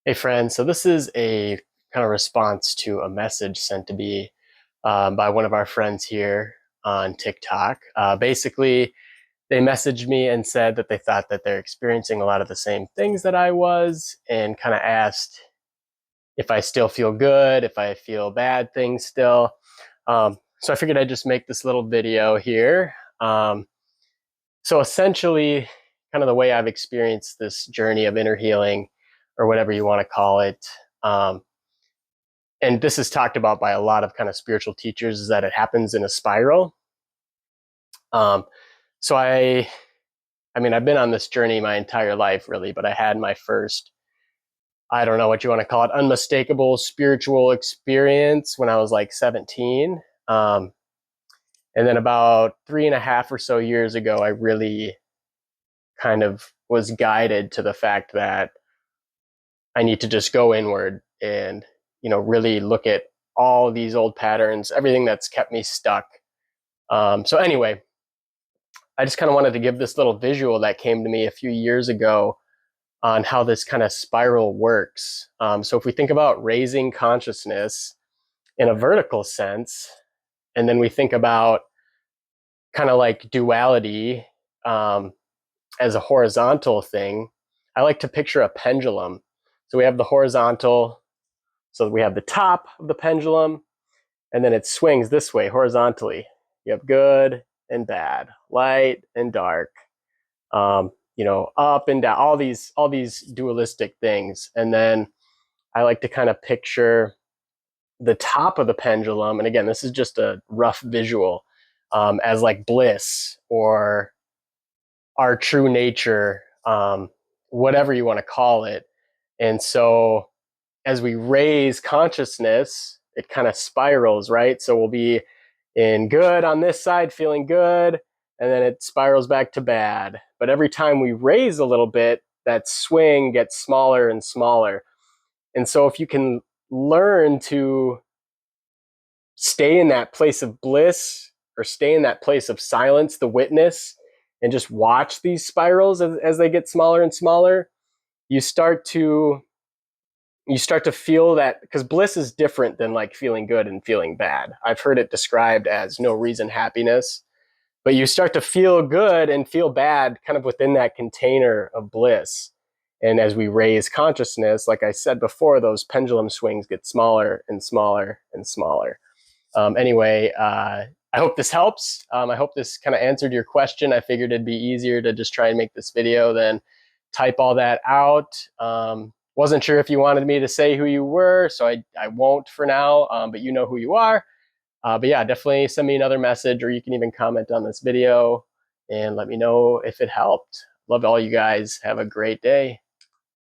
Hey friends, so this is a kind of response to a message sent to me by one of our friends here on TikTok. Basically, they messaged me and said that they thought that they're experiencing a lot of the same things that I was, and kind of asked if I still feel good, if I feel bad things still. So I figured I'd just make this little video here. So essentially, kind of the way I've experienced this journey of inner healing, or whatever you want to call it. And this is talked about by a lot of kind of spiritual teachers, is that it happens in a spiral. So I mean, I've been on this journey my entire life, really, but I had my first, I don't know what you want to call it, unmistakable spiritual experience when I was like 17. And then about 3.5 or so years ago, I really kind of was guided to the fact that I need to just go inward and, really look at all these old patterns, everything that's kept me stuck. So anyway, I just kind of wanted to give this little visual that came to me a few years ago on how this kind of spiral works. So if we think about raising consciousness in a vertical sense, and then we think about kind of like duality as a horizontal thing, I like to picture a pendulum. So we have the horizontal, so we have the top of the pendulum, and then it swings this way horizontally. You have good and bad, light and dark, up and down, all these dualistic things. And then I like to kind of picture the top of the pendulum, and again, this is just a rough visual, as like bliss or our true nature, whatever you want to call it. And so as we raise consciousness, it kind of spirals, right? So we'll be in good on this side, feeling good, and then it spirals back to bad. But every time we raise a little bit, that swing gets smaller and smaller. And so if you can learn to stay in that place of bliss, or stay in that place of silence, the witness, and just watch these spirals as they get smaller and smaller, you start to feel that, because bliss is different than like feeling good and feeling bad. I've heard it described as no reason happiness, but you start to feel good and feel bad kind of within that container of bliss. And as we raise consciousness, like I said before, those pendulum swings get smaller and smaller and smaller. Anyway, I hope this helps. I hope this kind of answered your question. I figured it'd be easier to just try and make this video than type all that out. Wasn't sure if you wanted me to say who you were, so I won't for now, but you know who you are. But yeah, definitely send me another message, or you can even comment on this video and let me know if it helped. Love all you guys. Have a great day.